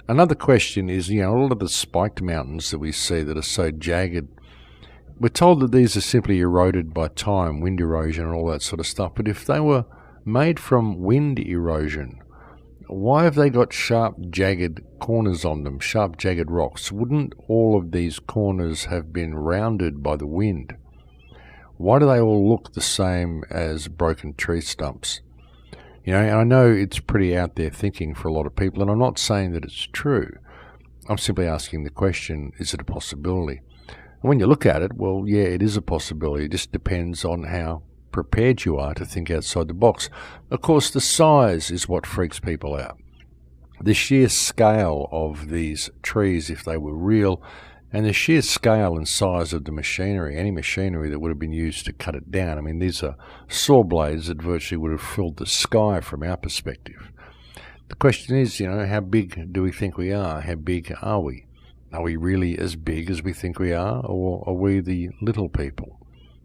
Another question is, a lot of the spiked mountains that we see that are so jagged, we're told that these are simply eroded by time, wind erosion and all that sort of stuff. But if they were made from wind erosion, why have they got sharp, jagged corners on them, sharp, jagged rocks? Wouldn't all of these corners have been rounded by the wind? Why do they all look the same as broken tree stumps? And I know it's pretty out there thinking for a lot of people, and I'm not saying that it's true. I'm simply asking the question, is it a possibility? And when you look at it, well, yeah, it is a possibility. It just depends on how prepared you are to think outside the box. Of course, the size is what freaks people out. The sheer scale of these trees, if they were real, and the sheer scale and size of the machinery, any machinery that would have been used to cut it down. I mean, these are saw blades that virtually would have filled the sky from our perspective. The question is, how big do we think we are? How big are we? Are we really as big as we think we are, or are we the little people?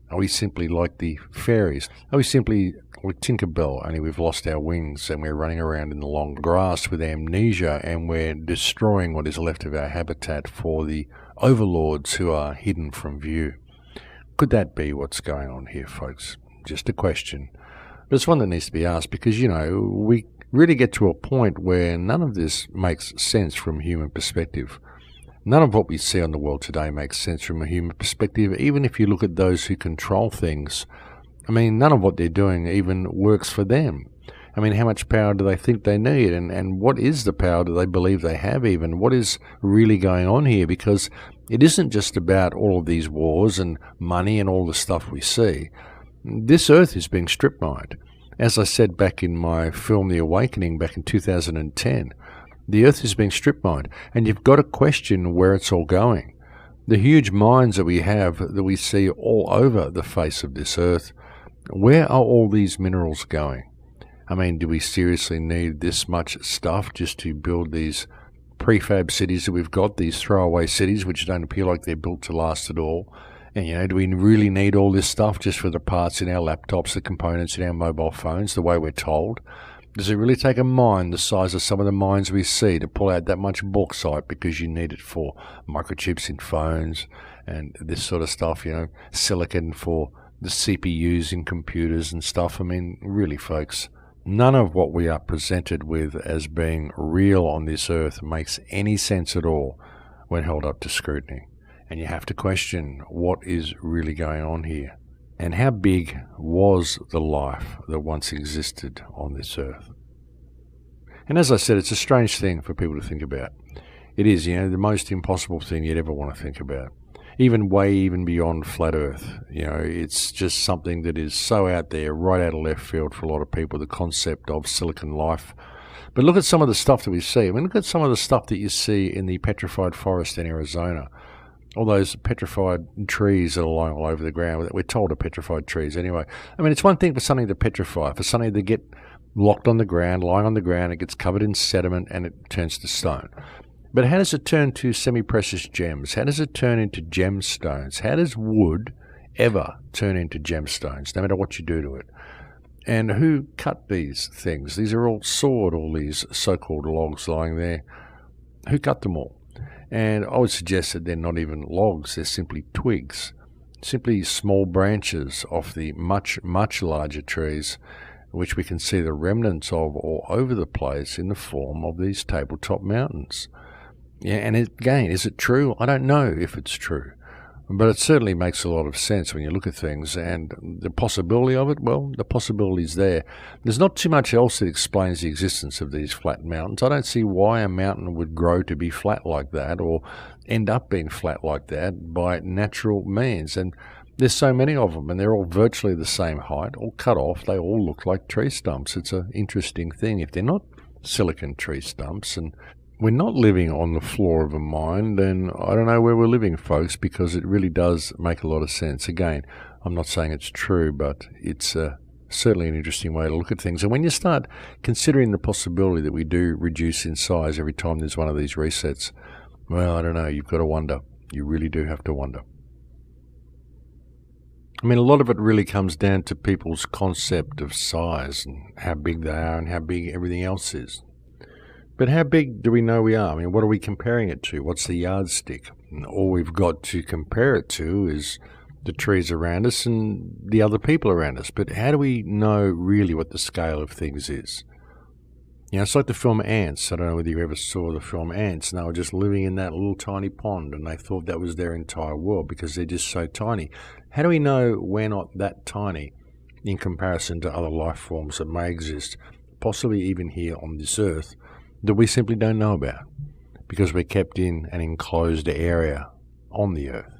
Are we simply like the fairies? Are we simply like Tinkerbell, only we've lost our wings and we're running around in the long grass with amnesia and we're destroying what is left of our habitat for the overlords who are hidden from view? Could that be what's going on here, folks? Just a question. But it's one that needs to be asked because, we really get to a point where none of this makes sense from a human perspective. None of what we see on the world today makes sense from a human perspective, even if you look at those who control things. I mean, none of what they're doing even works for them. I mean, how much power do they think they need? And what is the power do they believe they have even? What is really going on here? Because it isn't just about all of these wars and money and all the stuff we see. This earth is being strip mined. As I said back in my film The Awakening back in 2010, the earth is being strip mined, and you've got to question where it's all going. The huge mines that we have, that we see all over the face of this earth, where are all these minerals going? I mean, do we seriously need this much stuff just to build these prefab cities that we've got, these throwaway cities which don't appear like they're built to last at all? And, do we really need all this stuff just for the parts in our laptops, the components in our mobile phones, the way we're told? Does it really take a mine the size of some of the mines we see to pull out that much bauxite because you need it for microchips in phones and this sort of stuff, silicon for the CPUs in computers and stuff? I mean, really, folks, none of what we are presented with as being real on this earth makes any sense at all when held up to scrutiny. And you have to question what is really going on here. And how big was the life that once existed on this earth? And as I said, it's a strange thing for people to think about. It is, the most impossible thing you'd ever want to think about. Even beyond flat earth. It's just something that is so out there, right out of left field for a lot of people, the concept of silicon life. But look at some of the stuff that we see. I mean, look at some of the stuff that you see in the petrified forest in Arizona. All those petrified trees that are lying all over the ground. We're told are petrified trees anyway. I mean, it's one thing for something to petrify, for something to get locked on the ground, lying on the ground, it gets covered in sediment and it turns to stone. But how does it turn to semi-precious gems? How does it turn into gemstones? How does wood ever turn into gemstones, no matter what you do to it? And who cut these things? These are all sawed, all these so-called logs lying there. Who cut them all? And I would suggest that they're not even logs, they're simply twigs. simply small branches off the much, much larger trees, which we can see the remnants of all over the place in the form of these tabletop mountains. Yeah, and again, is it true? I don't know if it's true. But it certainly makes a lot of sense when you look at things, and the possibility of it, well, the possibility is there. There's not too much else that explains the existence of these flat mountains. I don't see why a mountain would grow to be flat like that or end up being flat like that by natural means. And there's so many of them, and they're all virtually the same height, all cut off. They all look like tree stumps. It's an interesting thing. If they're not silicon tree stumps and we're not living on the floor of a mine, then I don't know where we're living, folks, because it really does make a lot of sense. Again, I'm not saying it's true, but it's certainly an interesting way to look at things. And when you start considering the possibility that we do reduce in size every time there's one of these resets, well, I don't know, you've got to wonder. You really do have to wonder. I mean, a lot of it really comes down to people's concept of size and how big they are and how big everything else is. But how big do we know we are? I mean, what are we comparing it to? What's the yardstick? And all we've got to compare it to is the trees around us and the other people around us. But how do we know really what the scale of things is? You know, it's like the film Ants. I don't know whether you ever saw the film Ants, and they were just living in that little tiny pond, and they thought that was their entire world because they're just so tiny. How do we know we're not that tiny in comparison to other life forms that may exist, possibly even here on this earth, that we simply don't know about because we're kept in an enclosed area on the earth?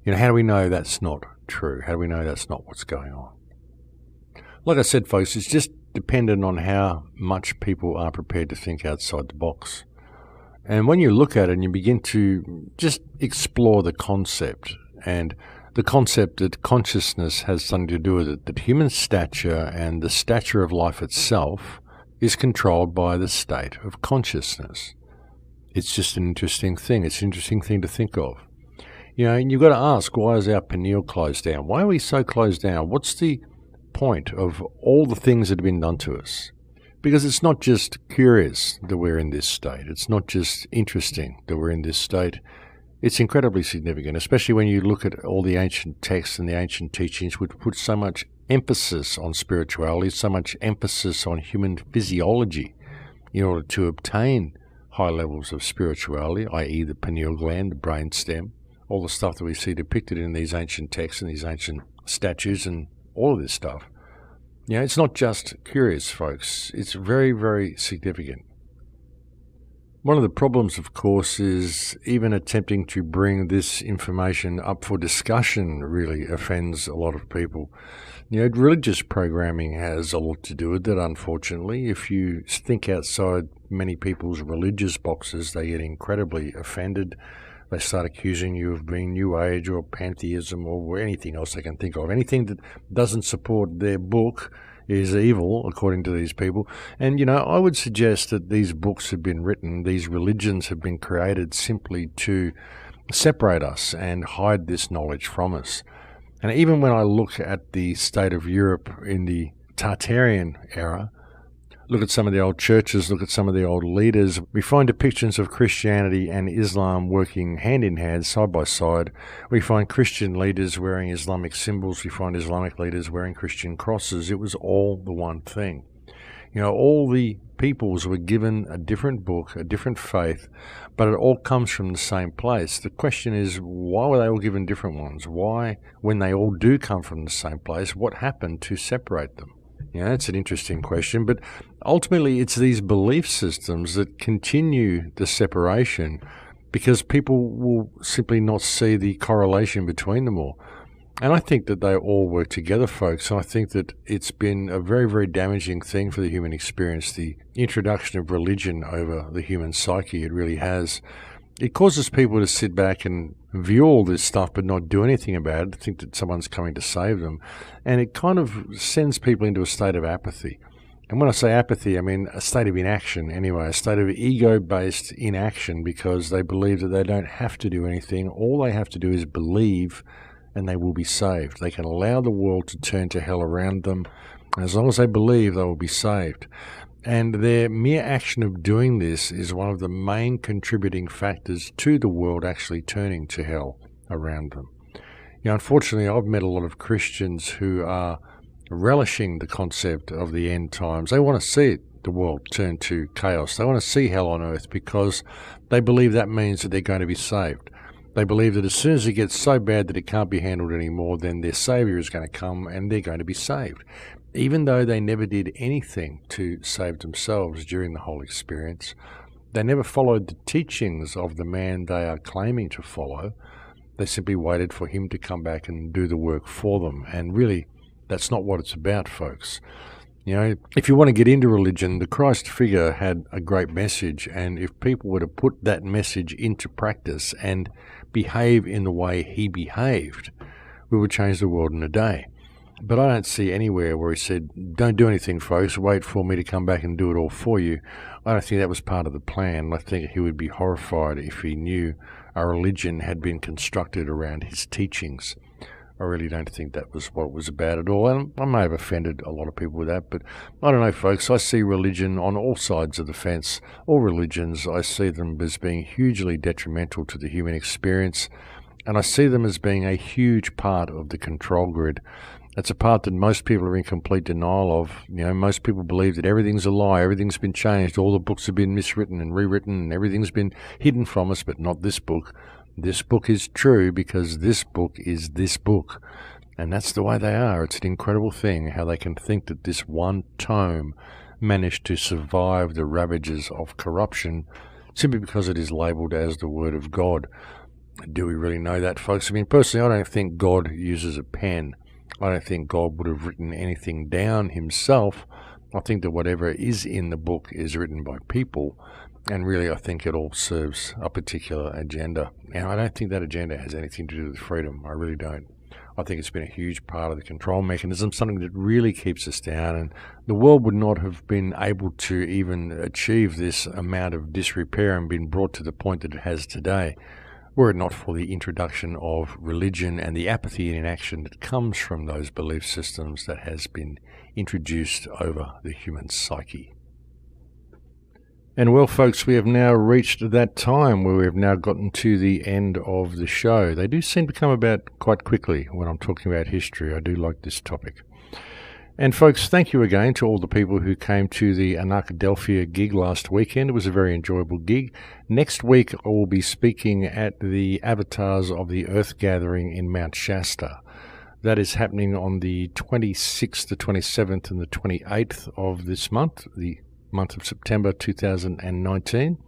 You know, how do we know that's not true? How do we know that's not what's going on? Like I said, folks, it's just dependent on how much people are prepared to think outside the box. And when you look at it and you begin to just explore the concept, and the concept that consciousness has something to do with it, that human stature and the stature of life itself is controlled by the state of consciousness. It's just an interesting thing. It's an interesting thing to think of. You know, and you've got to ask, why is our pineal closed down? Why are we so closed down? What's the point of all the things that have been done to us? Because it's not just curious that we're in this state. It's not just interesting that we're in this state. It's incredibly significant, especially when you look at all the ancient texts and the ancient teachings, which put so much emphasis on spirituality, so much emphasis on human physiology in order to obtain high levels of spirituality, i.e. the pineal gland, the brain stem, all the stuff that we see depicted in these ancient texts and these ancient statues and all of this stuff. You know, it's not just curious, folks. It's very, very significant. One of the problems, of course, is even attempting to bring this information up for discussion really offends a lot of people. You know, religious programming has a lot to do with it, unfortunately. If you think outside many people's religious boxes, they get incredibly offended. They start accusing you of being New Age or pantheism or anything else they can think of. Anything that doesn't support their book is evil, according to these people. And, you know, I would suggest that these books have been written, these religions have been created simply to separate us and hide this knowledge from us. And even when I look at the state of Europe in the Tartarian era, look at some of the old churches, look at some of the old leaders, we find depictions of Christianity and Islam working hand in hand, side by side. We find Christian leaders wearing Islamic symbols. We find Islamic leaders wearing Christian crosses. It was all the one thing. You know, all the peoples were given a different book, a different faith, but it all comes from the same place. The question is, why were they all given different ones? Why, when they all do come from the same place, what happened to separate them? You know, that's an interesting question, but ultimately it's these belief systems that continue the separation because people will simply not see the correlation between them all. And I think that they all work together, folks. And I think that it's been a very, very damaging thing for the human experience, the introduction of religion over the human psyche. It really has. It causes people to sit back and view all this stuff but not do anything about it, think that someone's coming to save them. And it kind of sends people into a state of apathy. And when I say apathy, I mean a state of inaction anyway, a state of ego-based inaction, because they believe that they don't have to do anything. All they have to do is believe and they will be saved. They can allow the world to turn to hell around them. And as long as they believe, they will be saved. And their mere action of doing this is one of the main contributing factors to the world actually turning to hell around them. Unfortunately, I've met a lot of Christians who are relishing the concept of the end times. They want to see the world turn to chaos. They want to see hell on earth because they believe that means that they're going to be saved. They believe that as soon as it gets so bad that it can't be handled anymore, then their Saviour is going to come and they're going to be saved. Even though they never did anything to save themselves during the whole experience, they never followed the teachings of the man they are claiming to follow. They simply waited for him to come back and do the work for them. And really, that's not what it's about, folks. If you want to get into religion, the Christ figure had a great message, and if people were to put that message into practice and behave in the way he behaved, we would change the world in a day. But I don't see anywhere where he said, don't do anything, folks, wait for me to come back and do it all for you. I don't think that was part of the plan. I think he would be horrified if he knew our religion had been constructed around his teachings. I really don't think that was what it was about at all. And I may have offended a lot of people with that, but I don't know, folks. I see religion on all sides of the fence. All religions, I see them as being hugely detrimental to the human experience, and I see them as being a huge part of the control grid. That's a part that most people are in complete denial of. Most people believe that everything's a lie, everything's been changed, all the books have been miswritten and rewritten, and everything's been hidden from us, but not this book. This book is true because this book is this book. And that's the way they are. It's an incredible thing how they can think that this one tome managed to survive the ravages of corruption simply because it is labelled as the Word of God. Do we really know that, folks? Personally, I don't think God uses a pen. I don't think God would have written anything down himself. I think that whatever is in the book is written by people. And really, I think it all serves a particular agenda. And I don't think that agenda has anything to do with freedom. I really don't. I think it's been a huge part of the control mechanism, something that really keeps us down. And the world would not have been able to even achieve this amount of disrepair and been brought to the point that it has today, were it not for the introduction of religion and the apathy and inaction that comes from those belief systems that has been introduced over the human psyche. And well, folks, we have now reached that time where we have now gotten to the end of the show. They do seem to come about quite quickly when I'm talking about history. I do like this topic. And folks, thank you again to all the people who came to the Anarchadelphia gig last weekend. It was a very enjoyable gig. Next week, I will be speaking at the Avatars of the Earth Gathering in Mount Shasta. That is happening on the 26th, the 27th, and the 28th of this month, the month of September 2019.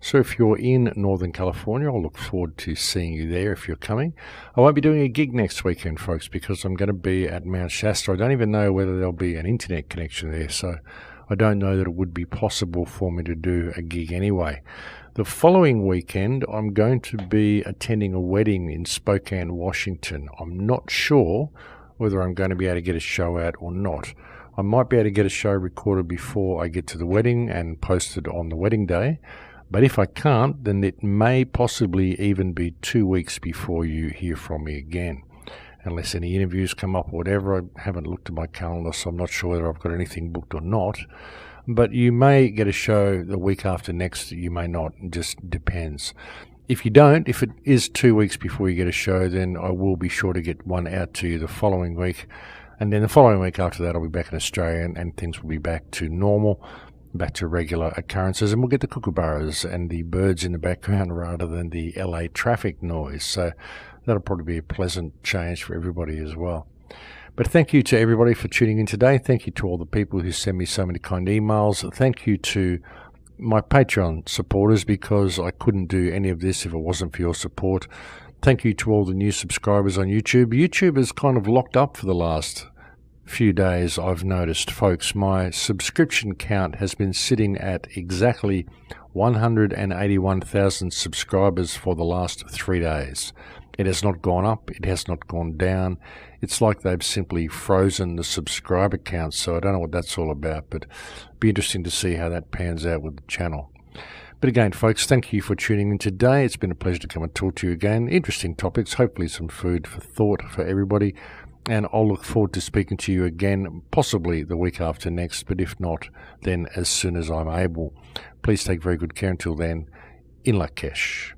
So if you're in Northern California, I'll look forward to seeing you there if you're coming. I won't be doing a gig next weekend, folks, because I'm going to be at Mount Shasta. I don't even know whether there'll be an internet connection there, so I don't know that it would be possible for me to do a gig anyway. The following weekend, I'm going to be attending a wedding in Spokane, Washington. I'm not sure whether I'm going to be able to get a show out or not. I might be able to get a show recorded before I get to the wedding and posted on the wedding day. But if I can't, then it may possibly even be 2 weeks before you hear from me again. Unless any interviews come up or whatever. I haven't looked at my calendar, so I'm not sure whether I've got anything booked or not. But you may get a show the week after next, you may not. It just depends. If you don't, if it is 2 weeks before you get a show, then I will be sure to get one out to you the following week. And then the following week after that, I'll be back in Australia and things will be back to normal, back to regular occurrences. And we'll get the kookaburras and the birds in the background rather than the LA traffic noise. So that'll probably be a pleasant change for everybody as well. But thank you to everybody for tuning in today. Thank you to all the people who send me so many kind emails. Thank you to my Patreon supporters, because I couldn't do any of this if it wasn't for your support. Thank you to all the new subscribers on YouTube. YouTube is kind of locked up for the last few days, I've noticed, folks. My subscription count has been sitting at exactly 181,000 subscribers for the last 3 days. It has not gone up. It has not gone down. It's like they've simply frozen the subscriber count, so I don't know what that's all about, but it'll be interesting to see how that pans out with the channel. But again, folks, thank you for tuning in today. It's been a pleasure to come and talk to you again. Interesting topics, hopefully some food for thought for everybody. And I'll look forward to speaking to you again, possibly the week after next, but if not, then as soon as I'm able. Please take very good care until then. In Lakesh.